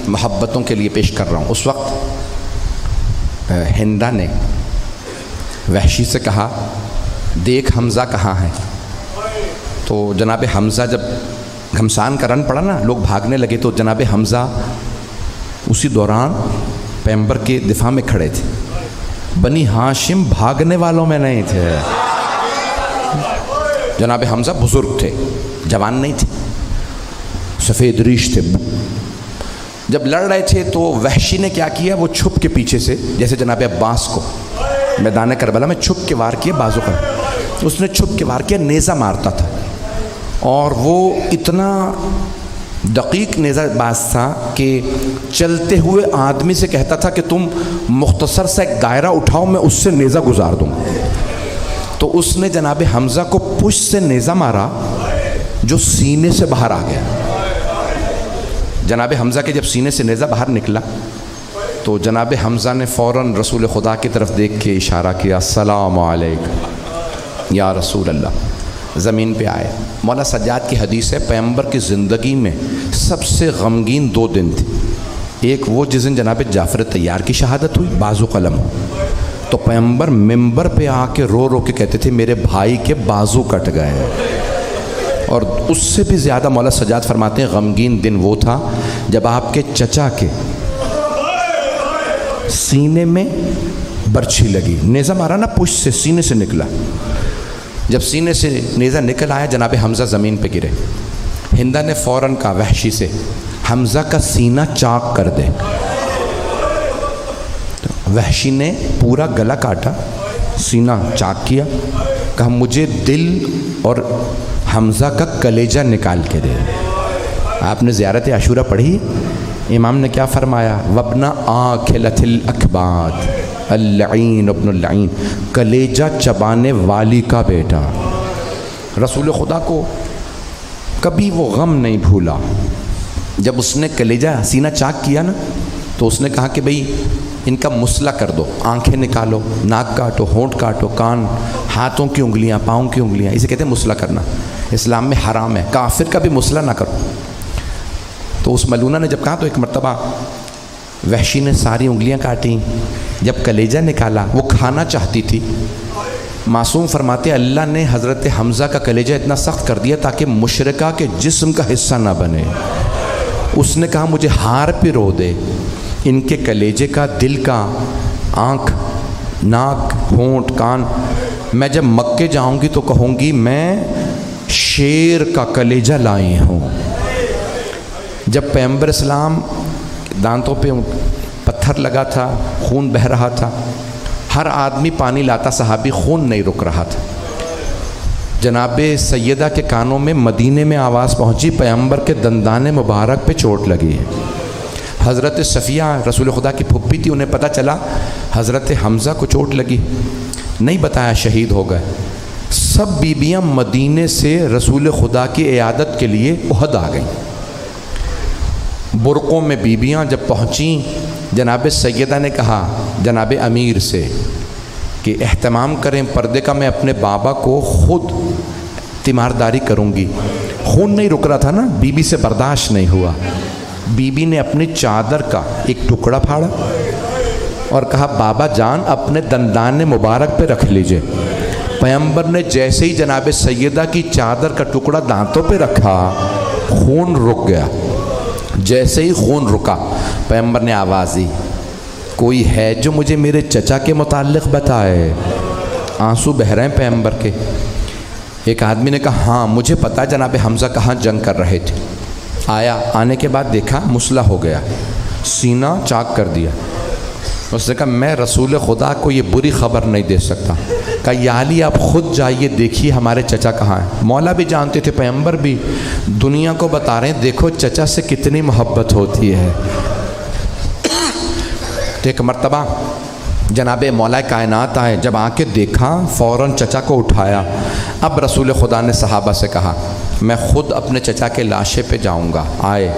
محبتوں کے لیے پیش کر رہا ہوں۔ اس وقت ہندا نے وحشی سے کہا دیکھ حمزہ کہاں ہے، تو جناب حمزہ جب گھمسان کا رن پڑا نا، لوگ بھاگنے لگے، تو جناب حمزہ اسی دوران پیغمبر کے دفاع میں کھڑے تھے۔ بنی ہاشم بھاگنے والوں میں نہیں تھے، جناب حمزہ بزرگ تھے، جوان نہیں تھے، سفید ریش تھے۔ جب لڑ رہے تھے تو وحشی نے کیا کیا، وہ چھپ کے پیچھے سے، جیسے جناب عباس کو میدان کربلا میں چھپ کے وار کیا، بازو پر اس نے چھپ کے وار کیا، نیزہ مارتا تھا، اور وہ اتنا دقیق نیزہ باز تھا کہ چلتے ہوئے آدمی سے کہتا تھا کہ تم مختصر سا ایک دائرہ اٹھاؤ، میں اس سے نیزہ گزار دوں۔ تو اس نے جناب حمزہ کو پشت سے نیزہ مارا جو سینے سے باہر آ گیا۔ جناب حمزہ کے جب سینے سے نیزہ باہر نکلا تو جناب حمزہ نے فوراً رسول خدا کی طرف دیکھ کے اشارہ کیا، السلام علیکم یا رسول اللہ، زمین پہ آئے۔ مولا سجاد کی حدیث ہے، پیغمبر کی زندگی میں سب سے غمگین 2 دن تھے۔ ایک وہ جس دن جناب جعفر طیار کی شہادت ہوئی، بازو قلم ہو، تو پیغمبر ممبر پہ آ کے رو رو کے کہتے تھے میرے بھائی کے بازو کٹ گئے۔ اور اس سے بھی زیادہ مولا سجاد فرماتے ہیں غمگین دن وہ تھا جب آپ کے چچا کے سینے میں برچھی لگی، نیزہ مارا نا پشت سے، سینے سے نکلا۔ جب سینے سے نیزہ نکل آیا، جناب حمزہ زمین پہ گرے۔ ہندا نے فوراً کہا وحشی سے، حمزہ کا سینہ چاک کر دے۔ وحشی نے پورا گلا کاٹا، سینہ چاک کیا، کہا مجھے دل اور حمزہ کا کلیجہ نکال کے دے۔ آپ نے زیارت عاشورہ پڑھی، امام نے کیا فرمایا، وَابْنَ آكِلَةِ الْأَكْبَادِ اللعین ابن اللعین، کلیجہ چبانے والی کا بیٹا۔ رسول خدا کو کبھی وہ غم نہیں بھولا۔ جب اس نے کلیجہ سینہ چاک کیا نا تو اس نے کہا کہ بھئی ان کا مسئلہ کر دو، آنکھیں نکالو، ناک کاٹو، ہونٹ کاٹو، کان، ہاتھوں کی انگلیاں، پاؤں کی انگلیاں، اسے کہتے ہیں مسئلہ کرنا، اسلام میں حرام ہے، کافر کا بھی مسئلہ نہ کرو۔ تو اس ملونہ نے جب کہا تو ایک مرتبہ وحشی نے ساری انگلیاں کاٹیں، جب کلیجہ نکالا، وہ کھانا چاہتی تھی۔ معصوم فرماتے اللہ نے حضرت حمزہ کا کلیجہ اتنا سخت کر دیا تاکہ مشرکہ کے جسم کا حصہ نہ بنے۔ اس نے کہا مجھے ہار پہ رو دے، ان کے کلیجے کا، دل کا، آنکھ، ناک، ہونٹ، کان، میں جب مکے جاؤں گی تو کہوں گی میں شیر کا کلیجہ لائی ہوں۔ جب پیغمبر اسلام دانتوں پہ پتھر لگا تھا، خون بہہ رہا تھا، ہر آدمی پانی لاتا، صحابی، خون نہیں رک رہا تھا۔ جناب سیدہ کے کانوں میں مدینے میں آواز پہنچی، پیغمبر کے دندان مبارک پہ چوٹ لگی ہے۔ حضرت صفیہ رسول خدا کی پھپھی تھی، انہیں پتہ چلا حضرت حمزہ کو چوٹ لگی، نہیں بتایا، شہید ہو گئے۔ سب بیبیاں مدینے سے رسول خدا کی عیادت کے لیے احد آ گئیں۔ برقوں میں بیبیاں جب پہنچیں، جناب سیدہ نے کہا جناب امیر سے کہ اہتمام کریں پردے کا، میں اپنے بابا کو خود تیمارداری کروں گی۔ خون نہیں رک رہا تھا نا، بی بی سے برداشت نہیں ہوا۔ بی بی نے اپنی چادر کا ایک ٹکڑا پھاڑا اور کہا بابا جان اپنے دندان مبارک پہ رکھ لیجئے۔ پیغمبر نے جیسے ہی جناب سیدہ کی چادر کا ٹکڑا دانتوں پہ رکھا، خون رک گیا۔ جیسے ہی خون رکا، پیغمبر نے آواز دی کوئی ہے جو مجھے میرے چچا کے متعلق بتائے۔ آنسو بہہ رہے ہیں پیغمبر کے۔ ایک آدمی نے کہا ہاں مجھے پتا جناب حمزہ کہاں جنگ کر رہے تھے۔ آیا، آنے کے بعد دیکھا مسلح ہو گیا، سینہ چاک کر دیا۔ اس نے کہا میں رسول خدا کو یہ بری خبر نہیں دے سکتا۔ کہا یا علی آپ خود جائیے، دیکھیے ہمارے چچا کہاں ہیں۔ مولا بھی جانتے تھے، پیغمبر بھی، دنیا کو بتا رہے ہیں دیکھو چچا سے کتنی محبت ہوتی ہے۔ تو ایک مرتبہ جناب مولا کائنات آئے، جب آ کے دیکھا فوراً چچا کو اٹھایا۔ اب رسول خدا نے صحابہ سے کہا میں خود اپنے چچا کے لاشے پہ جاؤں گا۔ آئے،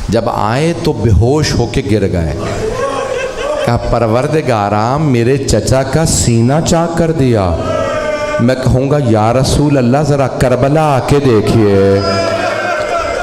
جب آئے تو بے ہوش ہو کے گر گئے۔ کہا پروردگارا میرے چچا کا سینہ چاک کر دیا۔ میں کہوں گا یا رسول اللہ ذرا کربلا آ کے دیکھیے،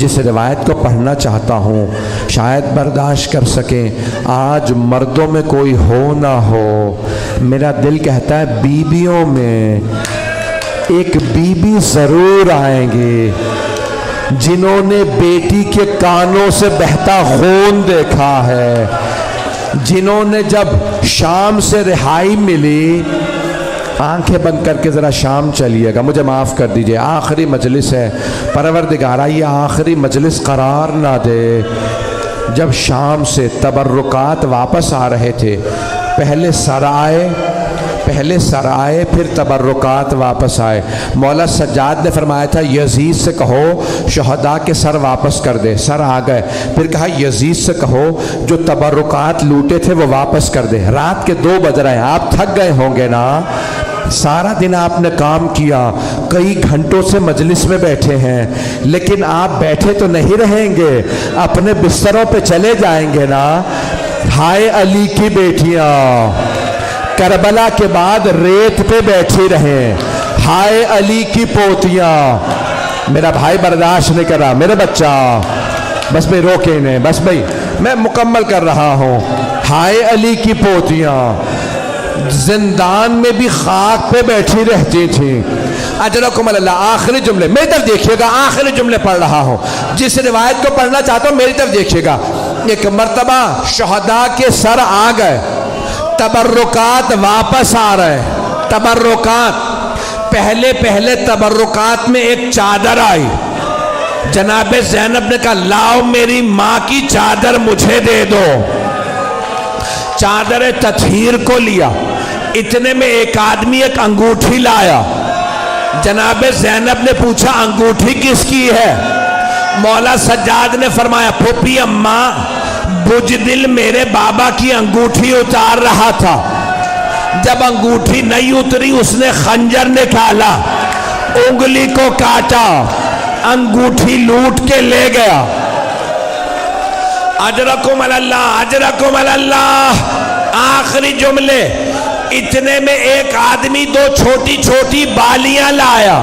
جس روایت کو پڑھنا چاہتا ہوں شاید برداشت کر سکیں، آج مردوں میں کوئی ہو نہ ہو، میرا دل کہتا ہے بیویوں میں ایک بیوی ضرور آئیں گے جنہوں نے بیٹی کے کانوں سے بہتا خون دیکھا ہے، جنہوں نے جب شام سے رہائی ملی، آنکھیں بند کر کے ذرا شام چلیے گا، مجھے معاف کر دیجئے، آخری مجلس ہے، پروردگارہ یہ آخری مجلس قرار نہ دے۔ جب شام سے تبرکات واپس آ رہے تھے، پہلے سر آئے پھر تبرکات واپس آئے۔ مولا سجاد نے فرمایا تھا یزید سے کہو شہداء کے سر واپس کر دے، سر آ گئے، پھر کہا یزید سے کہو جو تبرکات لوٹے تھے وہ واپس کر دے۔ رات کے 2 بج رہے ہیں، آپ تھک گئے ہوں گے نا، سارا دن آپ نے کام کیا، کئی گھنٹوں سے مجلس میں بیٹھے ہیں، لیکن آپ بیٹھے تو نہیں رہیں گے، اپنے بستروں پہ چلے جائیں گے نا۔ ہائے علی کی بیٹیاں کربلا کے بعد ریت پہ بیٹھی رہیں، ہائے علی کی پوتیاں۔ میرا بھائی برداشت نہیں کر رہا، میرے بچہ بس میں روکے انہیں، بس بھائی میں مکمل کر رہا ہوں۔ ہائے علی کی پوتیاں زندان میں بھی خاک پہ بیٹھی رہتی تھیں۔ اجرکم اللہ، آخری جملے میری طرف دیکھیے گا، آخری جملے پڑھ رہا ہوں، جس روایت کو پڑھنا چاہتا ہوں میری طرف دیکھیے گا۔ ایک مرتبہ شہداء کے سر آ گئے، تبرکات واپس آ رہے، تبرکات پہلے تبرکات میں ایک چادر آئی، جناب زینب نے کہا لاؤ میری ماں کی چادر مجھے دے دو، چادر تطہیر کو لیا، اتنے میں ایک آدمی ایک انگوٹھی لایا، جناب زینب نے پوچھا انگوٹھی کس کی ہے؟ مولا سجاد نے فرمایا پھوپھی اماں بجدل میرے بابا کی انگوٹھی اتار رہا تھا، جب انگوٹھی نہیں اتری اس نے خنجر نکالا، انگلی کو کاٹا، انگوٹھی لوٹ کے لے گیا۔ اجرکم اللہ، اجرکم اللہ، آخری جملے۔ اتنے میں ایک آدمی 2 چھوٹی چھوٹی بالیاں لایا،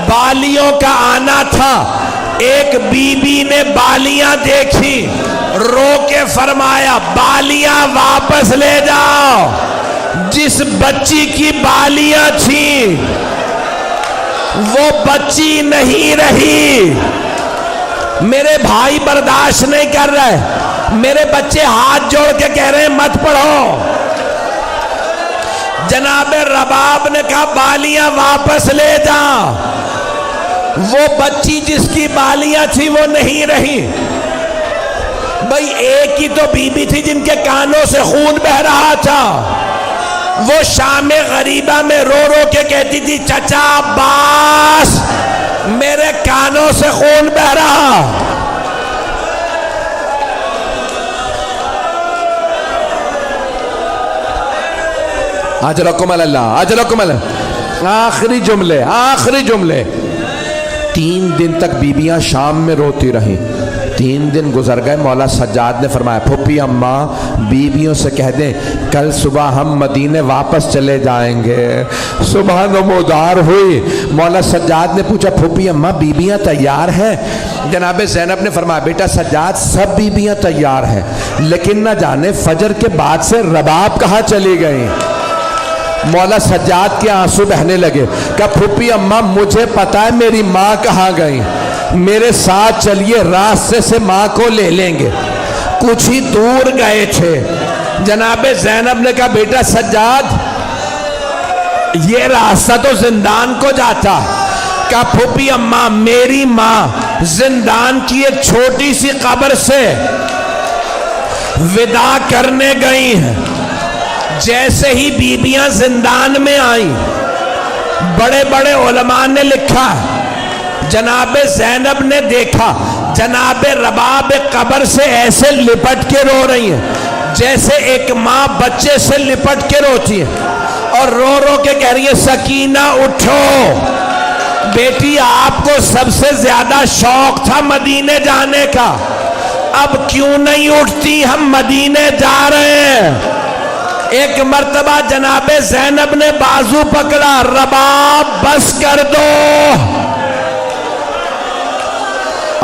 بالیوں کا آنا تھا، ایک بی بی نے بالیاں دیکھی، رو کے فرمایا بالیاں واپس لے جاؤ، جس بچی کی بالیاں تھیں وہ بچی نہیں رہی۔ میرے بھائی برداشت نہیں کر رہے، میرے بچے ہاتھ جوڑ کے کہہ رہے ہیں مت پڑھو۔ جناب رباب نے کہا بالیاں واپس لے جا، وہ بچی جس کی بالیاں تھی وہ نہیں رہی۔ بھئی ایک ہی تو بی بی تھی جن کے کانوں سے خون بہ رہا تھا، وہ شام غریبہ میں رو رو کے کہتی تھی چچا عباس میرے کانوں سے خون بہ رہا۔ اجرکم اللہ، اجرکم اللہ، آخری جملے، آخری جملے۔ 3 دن تک بیبیاں شام میں روتی رہیں، 3 دن گزر گئے، مولا سجاد نے فرمایا پھوپھی اماں بیویوں سے کہہ دیں کل صبح ہم مدینے واپس چلے جائیں گے۔ صبح نمودار ہوئی، مولا سجاد نے پوچھا پھوپھی اماں بیویاں تیار ہیں؟ جناب زینب نے فرمایا بیٹا سجاد سب بیویاں تیار ہیں، لیکن نہ جانے فجر کے بعد سے رباب کہاں چلی گئیں۔ مولا سجاد کے آنسو بہنے لگے، کہ پھوپھی اماں مجھے پتا ہے میری ماں کہاں گئی، میرے ساتھ چلیے راستے سے ماں کو لے لیں گے۔ کچھ ہی دور گئے تھے، جناب زینب نے کہا بیٹا سجاد یہ راستہ تو زندان کو جاتا، کہا پھوپھی اماں میری ماں زندان کی ایک چھوٹی سی قبر سے وداع کرنے گئی ہیں۔ جیسے ہی بیبیاں زندان میں آئیں، بڑے بڑے علماء نے لکھا، جناب زینب نے دیکھا جناب رباب قبر سے ایسے لپٹ کے رو رہی ہیں جیسے ایک ماں بچے سے لپٹ کے روتی ہے، اور رو رو کے کہہ رہی ہے سکینہ اٹھو بیٹی، آپ کو سب سے زیادہ شوق تھا مدینے جانے کا، اب کیوں نہیں اٹھتی، ہم مدینے جا رہے ہیں۔ ایک مرتبہ جناب زینب نے بازو پکڑا، رباب بس کر دو،